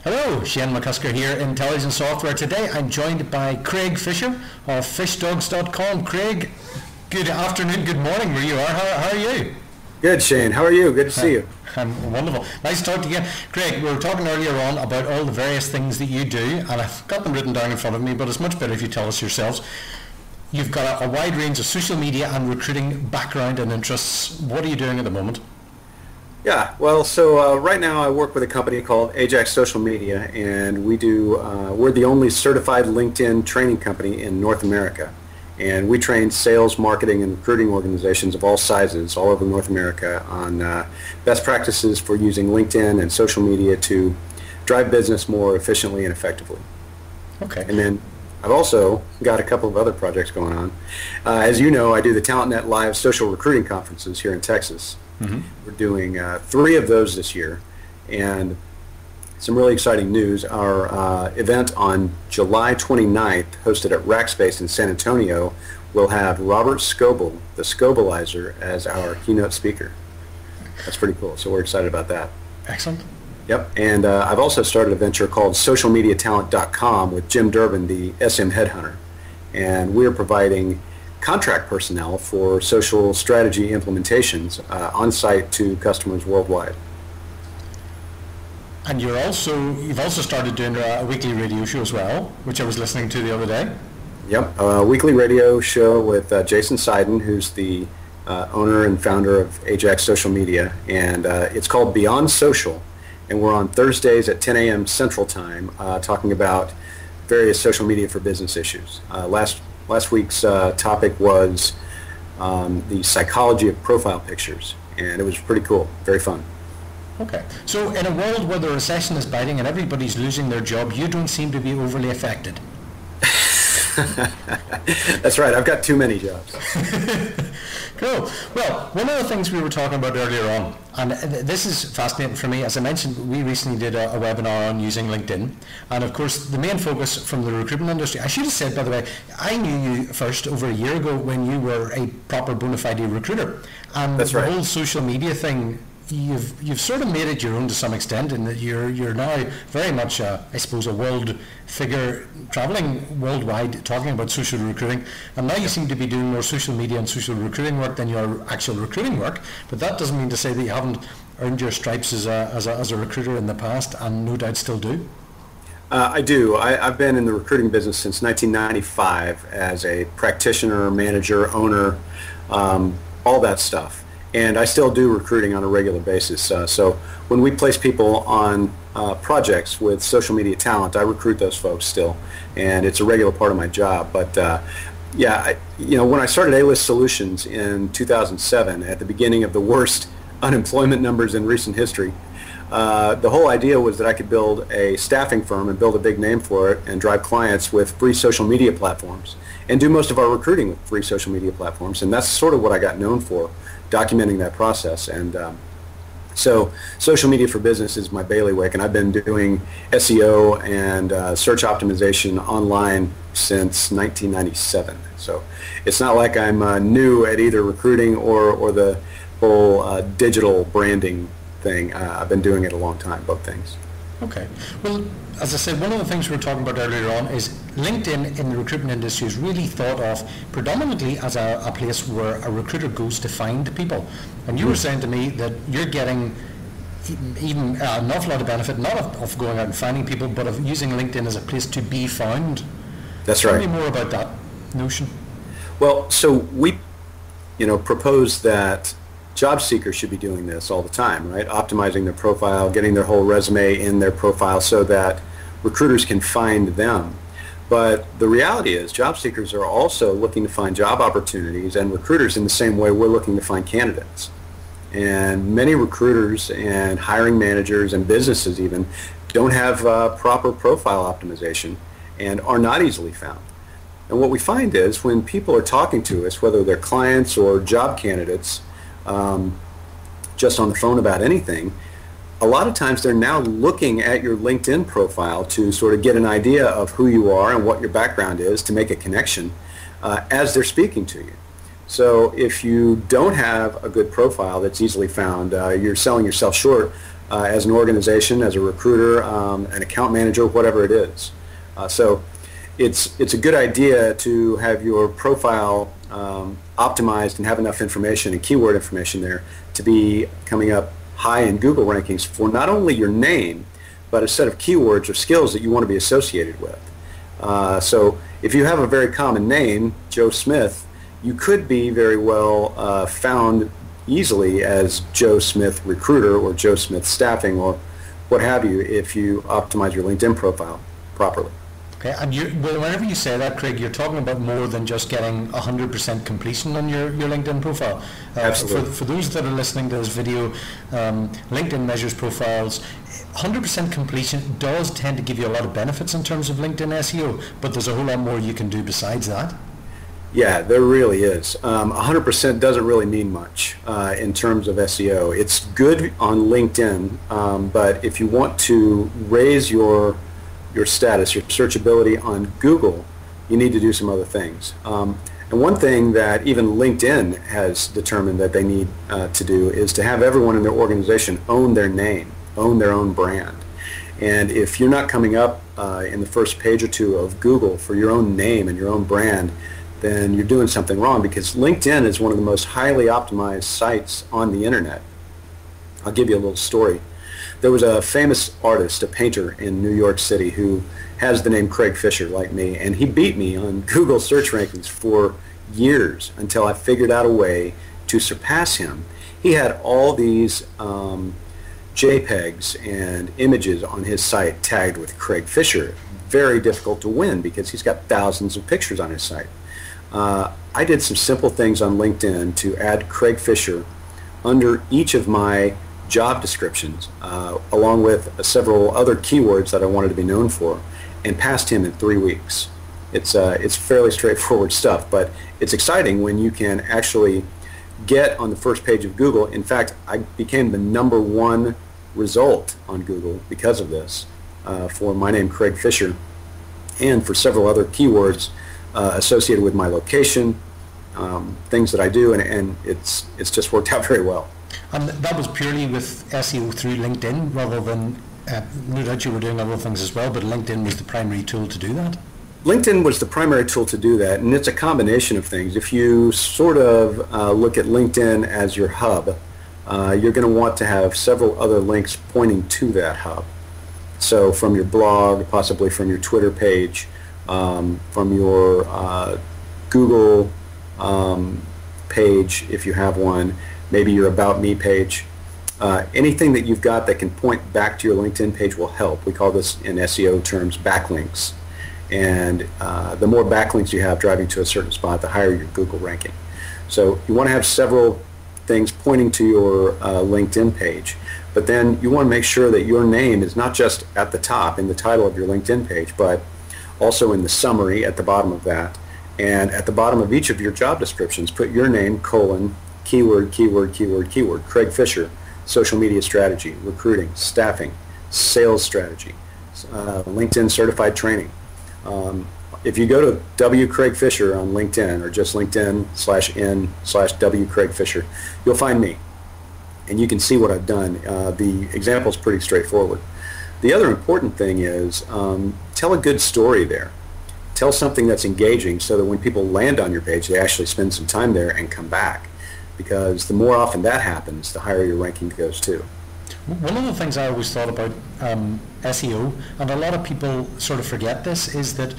Hello, Shane McCusker here, Intelligent Software. Today I'm joined by Craig Fisher of fishdogs.com. Craig, good afternoon, good morning where you are. How are you? Good, Shane. How are you? Good to see you. I'm wonderful. Nice to talk to you again. Craig, we were talking earlier on about all the various things that you do, and I've got them written down in front of me, but it's much better if you tell us yourselves. You've got a wide range of social media and recruiting background and interests. What are you doing at the moment? Yeah, well, so right now I work with a company called Ajax Social Media, and we're the only certified LinkedIn training company in North America. And we train sales, marketing, and recruiting organizations of all sizes all over North America on best practices for using LinkedIn and social media to drive business more efficiently and effectively. Okay. And then I've also got a couple of other projects going on. As you know, I do the TalentNet Live social recruiting conferences here in Texas. Mm-hmm. We're doing 3 of those this year, and some really exciting news. Our event on July 29th, hosted at Rackspace in San Antonio, will have Robert Scoble, the Scobleizer, as our keynote speaker. That's pretty cool, so we're excited about that. Excellent. Yep, and I've also started a venture called socialmediatalent.com with Jim Durbin, the SM Headhunter, and we're providing contract personnel for social strategy implementations on-site to customers worldwide. And you've also started doing a weekly radio show as well, which I was listening to the other day. Yep, a weekly radio show with Jason Seiden, who's the owner and founder of Ajax Social Media, and it's called Beyond Social, and we're on Thursdays at 10 a.m. Central Time talking about various social media for business issues. Last week's topic was the psychology of profile pictures, and it was pretty cool, very fun. Okay, so in a world where the recession is biting and everybody's losing their job, you don't seem to be overly affected. That's right, I've got too many jobs. Cool. Well, one of the things we were talking about earlier on, and this is fascinating for me, as I mentioned, we recently did a webinar on using LinkedIn, and of course the main focus from the recruitment industry, I should have said, by the way, I knew you first over a year ago when you were a proper bona fide recruiter, and That's right. The whole social media thing, you've sort of made it your own to some extent, in that you're now very much I suppose a world figure traveling worldwide talking about social recruiting, and now you seem to be doing more social media and social recruiting work than your actual recruiting work, but that doesn't mean to say that you haven't earned your stripes as a recruiter in the past, and no doubt still do. I do. I've been in the recruiting business since 1995 as a practitioner, manager, owner, all that stuff. And I still do recruiting on a regular basis. So when we place people on projects with social media talent, I recruit those folks still, and it's a regular part of my job. But when I started A-List Solutions in 2007, at the beginning of the worst unemployment numbers in recent history, the whole idea was that I could build a staffing firm and build a big name for it and drive clients with free social media platforms and do most of our recruiting with free social media platforms. And that's sort of what I got known for, documenting that process. And so social media for business is my bailiwick, and I've been doing SEO and search optimization online since 1997. So it's not like I'm new at either recruiting or the whole digital branding thing. I've been doing it a long time, both things. Okay. Well, as I said, one of the things we were talking about earlier on is LinkedIn in the recruitment industry is really thought of predominantly as a place where a recruiter goes to find people. And you were saying to me that you're getting even an awful lot of benefit, not of going out and finding people, but of using LinkedIn as a place to be found. That's right. Tell me more about that notion. Well, so we, propose that job seekers should be doing this all the time, right? Optimizing their profile, getting their whole resume in their profile so that recruiters can find them. But the reality is job seekers are also looking to find job opportunities, and recruiters in the same way we're looking to find candidates. And many recruiters and hiring managers and businesses even don't have proper profile optimization and are not easily found. And what we find is when people are talking to us, whether they're clients or job candidates, just on the phone about anything, a lot of times they're now looking at your LinkedIn profile to sort of get an idea of who you are and what your background is to make a connection as they're speaking to you. So if you don't have a good profile that's easily found, you're selling yourself short as an organization, as a recruiter, an account manager, whatever it is. So it's a good idea to have your profile optimized and have enough information and keyword information there to be coming up high in Google rankings for not only your name, but a set of keywords or skills that you want to be associated with. So if you have a very common name, Joe Smith, you could be very well found easily as Joe Smith Recruiter or Joe Smith Staffing or what have you if you optimize your LinkedIn profile properly. Okay, and whenever you say that, Craig, you're talking about more than just getting 100% completion on your LinkedIn profile. Absolutely. For those that are listening to this video, LinkedIn measures profiles. 100% completion does tend to give you a lot of benefits in terms of LinkedIn SEO, but there's a whole lot more you can do besides that. Yeah, there really is. 100% doesn't really mean much in terms of SEO. It's good on LinkedIn, but if you want to raise your status, your searchability on Google, you need to do some other things. And one thing that even LinkedIn has determined that they need to do is to have everyone in their organization own their name, own their own brand. And if you're not coming up in the first page or two of Google for your own name and your own brand, then you're doing something wrong, because LinkedIn is one of the most highly optimized sites on the internet. I'll give you a little story. There was a famous artist, a painter in New York City who has the name Craig Fisher, like me, and he beat me on Google search rankings for years until I figured out a way to surpass him. He had all these JPEGs and images on his site tagged with Craig Fisher. Very difficult to win because he's got thousands of pictures on his site. I did some simple things on LinkedIn to add Craig Fisher under each of my job descriptions, along with several other keywords that I wanted to be known for, and passed him in 3 weeks. It's fairly straightforward stuff, but it's exciting when you can actually get on the first page of Google. In fact, I became the #1 result on Google because of this, for my name Craig Fisher, and for several other keywords associated with my location, things that I do, and it's just worked out very well. And that was purely with SEO through LinkedIn, rather than, no doubt you were doing other things as well, but LinkedIn was the primary tool to do that? LinkedIn was the primary tool to do that, and it's a combination of things. If you sort of look at LinkedIn as your hub, you're going to want to have several other links pointing to that hub. So from your blog, possibly from your Twitter page, from your Google page if you have one, maybe your About Me page. Anything that you've got that can point back to your LinkedIn page will help. We call this in SEO terms backlinks. And the more backlinks you have driving to a certain spot, the higher your Google ranking. So you want to have several things pointing to your LinkedIn page, but then you want to make sure that your name is not just at the top in the title of your LinkedIn page, but also in the summary at the bottom of that. And at the bottom of each of your job descriptions, put your name, keyword, keyword, keyword, keyword, Craig Fisher, social media strategy, recruiting, staffing, sales strategy, LinkedIn certified training. If you go to W. Craig Fisher on LinkedIn, or just LinkedIn/n/W. Craig Fisher, you'll find me, and you can see what I've done. The example is pretty straightforward. The other important thing is tell a good story there. Tell something that's engaging so that when people land on your page, they actually spend some time there and come back, because the more often that happens, the higher your ranking goes too. One of the things I always thought about SEO, and a lot of people sort of forget this, is that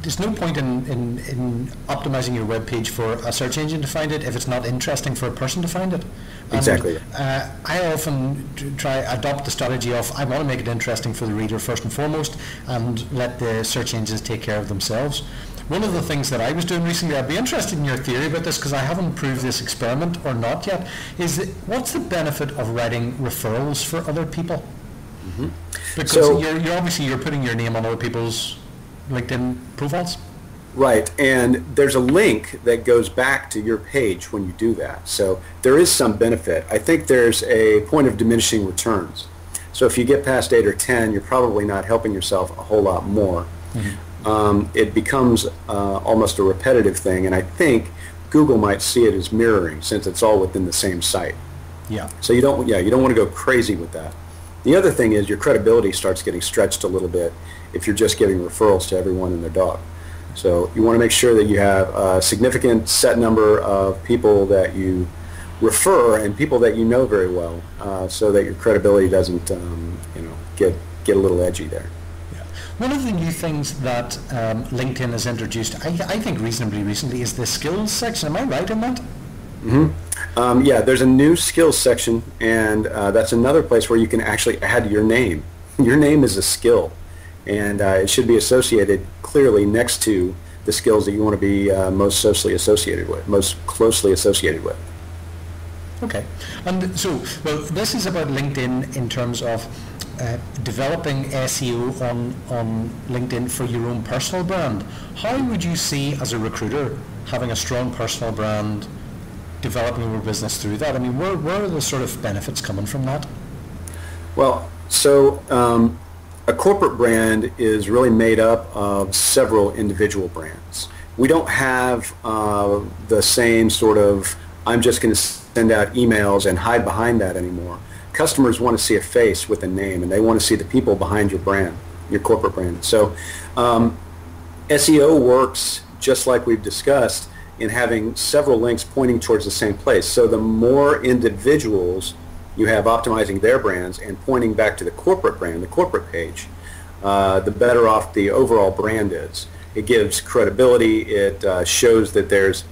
there's no point in optimizing your web page for a search engine to find it if it's not interesting for a person to find it. Exactly. I often adopt the strategy of I want to make it interesting for the reader first and foremost, and let the search engines take care of themselves. One of the things that I was doing recently, I'd be interested in your theory about this because I haven't proved this experiment or not yet, is that what's the benefit of writing referrals for other people? Mm-hmm. Because so, you're putting your name on other people's LinkedIn profiles. Right, and there's a link that goes back to your page when you do that. So there is some benefit. I think there's a point of diminishing returns. So if you get past 8 or 10, you're probably not helping yourself a whole lot more. Mm-hmm. It becomes almost a repetitive thing, and I think Google might see it as mirroring since it's all within the same site. Yeah. So you don't want to go crazy with that. The other thing is your credibility starts getting stretched a little bit if you're just giving referrals to everyone and their dog. So you want to make sure that you have a significant set number of people that you refer and people that you know very well, so that your credibility doesn't, get a little edgy there. Yeah. One of the new things that LinkedIn has introduced, I think reasonably recently, is the skills section. Am I right on that? Mm-hmm. Yeah, there's a new skills section, and that's another place where you can actually add your name. Your name is a skill, and it should be associated clearly next to the skills that you want to be most closely associated with. Okay, and so, well, this is about LinkedIn in terms of developing SEO on LinkedIn for your own personal brand. How would you see, as a recruiter, having a strong personal brand, developing your business through that? I mean, where are the sort of benefits coming from that? Well, so a corporate brand is really made up of several individual brands. We don't have the same sort of, I'm just going to send out emails and hide behind that anymore. Customers want to see a face with a name, and they want to see the people behind your brand, your corporate brand. So SEO works just like we've discussed in having several links pointing towards the same place. So the more individuals you have optimizing their brands and pointing back to the corporate brand, the corporate page, the better off the overall brand is. It gives credibility. It shows that there's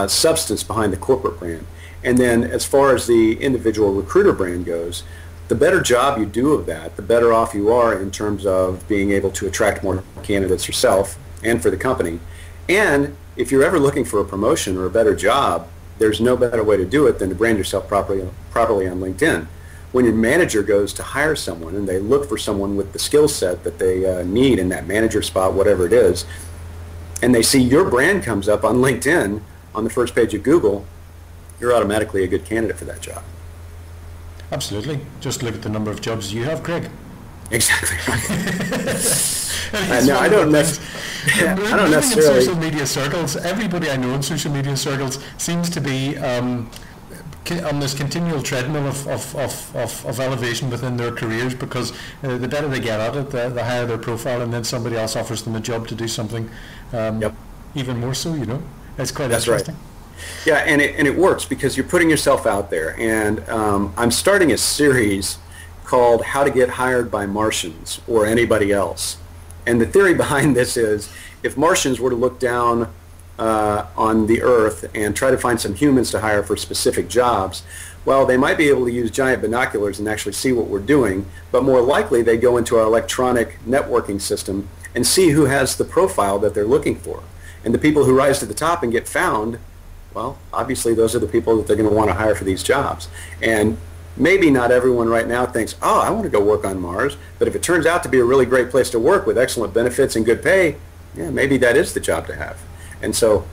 substance behind the corporate brand. And then as far as the individual recruiter brand goes, the better job you do of that, the better off you are in terms of being able to attract more candidates yourself and for the company. And if you're ever looking for a promotion or a better job, there's no better way to do it than to brand yourself properly on LinkedIn. When your manager goes to hire someone and they look for someone with the skill set that they need in that manager spot, whatever it is, and they see your brand comes up on LinkedIn on the first page of Google, you're automatically a good candidate for that job. Absolutely. Just look at the number of jobs you have, Craig. Exactly right. No, I don't necessarily. In social media circles, everybody I know in social media circles seems to be on this continual treadmill of elevation within their careers, because the better they get at it, the higher their profile, and then somebody else offers them a job to do something even more so, It's quite interesting. Right. Yeah, and it works because you're putting yourself out there. And I'm starting a series called How to Get Hired by Martians or Anybody Else. And the theory behind this is, if Martians were to look down on the Earth and try to find some humans to hire for specific jobs, well, they might be able to use giant binoculars and actually see what we're doing, but more likely they go into our electronic networking system and see who has the profile that they're looking for. And the people who rise to the top and get found, well, obviously those are the people that they're going to want to hire for these jobs. And maybe not everyone right now thinks, oh, I want to go work on Mars, but if it turns out to be a really great place to work with excellent benefits and good pay, yeah, maybe that is the job to have. And so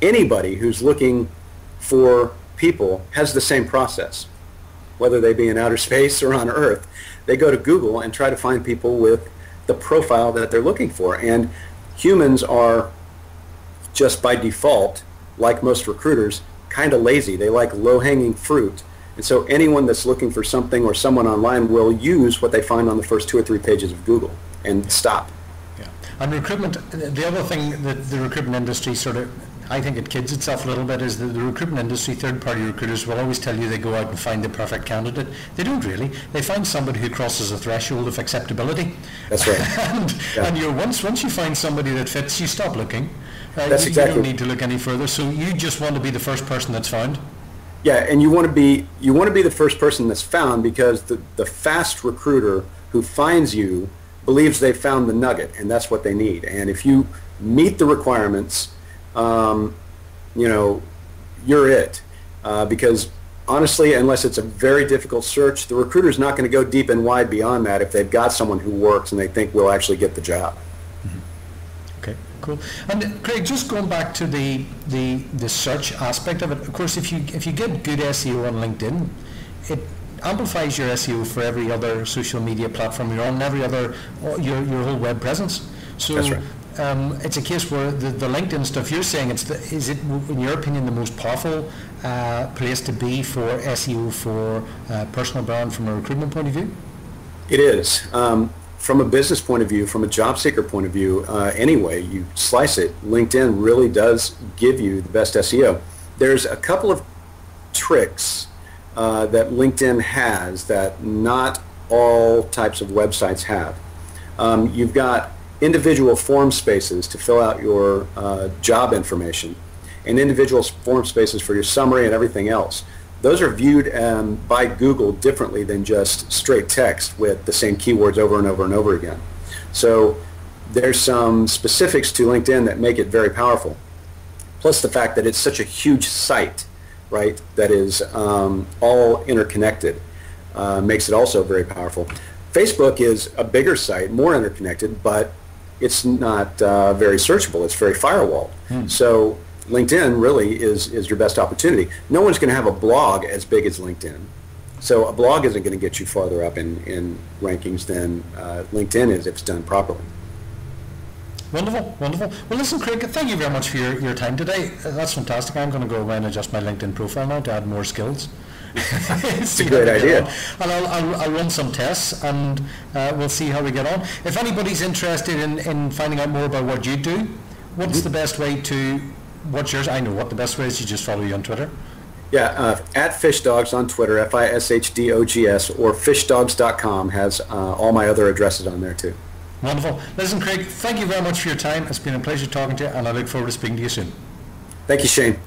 anybody who's looking for people has the same process, whether they be in outer space or on Earth. They go to Google and try to find people with the profile that they're looking for. And humans are, just by default, like most recruiters, kind of lazy. They like low-hanging fruit. And so anyone that's looking for something or someone online will use what they find on the first 2 or 3 pages of Google and stop. Yeah. And recruitment, the other thing that the recruitment industry sort of, I think it kids itself a little bit, is that the recruitment industry, third-party recruiters will always tell you they go out and find the perfect candidate. They don't really. They find somebody who crosses a threshold of acceptability. That's right. and once you find somebody that fits, you stop looking. That's exactly. You don't need to look any further. So you just want to be the first person that's found. Yeah, and you want to be the first person that's found, because the fast recruiter who finds you believes they've found the nugget, and that's what they need. And if you meet the requirements, you're it. Because honestly, unless it's a very difficult search, the recruiter's not going to go deep and wide beyond that if they've got someone who works and they think will actually get the job. Okay, cool. And Craig, just going back to the search aspect of it, of course, if you get good SEO on LinkedIn, it amplifies your SEO for every other social media platform you're on, every other, your whole web presence. So that's right. It's a case where the LinkedIn stuff you're saying, is it, in your opinion, the most powerful place to be for SEO for personal brand from a recruitment point of view? It is. From a business point of view, from a job seeker point of view, anyway, you slice it, LinkedIn really does give you the best SEO. There's a couple of tricks that LinkedIn has that not all types of websites have. You've got individual form spaces to fill out your job information, and individual form spaces for your summary and everything else. Those are viewed by Google differently than just straight text with the same keywords over and over and over again. So there's some specifics to LinkedIn that make it very powerful. Plus the fact that it's such a huge site, right, that is all interconnected, makes it also very powerful. Facebook is a bigger site, more interconnected, but it's not very searchable. It's very firewalled. So LinkedIn really is your best opportunity. No one's going to have a blog as big as LinkedIn. So a blog isn't going to get you farther up in rankings than LinkedIn is if it's done properly. Wonderful, wonderful. Well, listen, Craig, thank you very much for your time today. That's fantastic. I'm going to go away and adjust my LinkedIn profile now to add more skills. It's a great idea. And I'll run some tests, and we'll see how we get on. If anybody's interested in finding out more about what you do, what's the best way to... What's yours? I know what the best way is. You just follow you on Twitter. Yeah, at FishDogs on Twitter, FISHDOGS, or fishdogs.com has all my other addresses on there too. Wonderful. Listen, Craig, thank you very much for your time. It's been a pleasure talking to you, and I look forward to speaking to you soon. Thank you, Shane.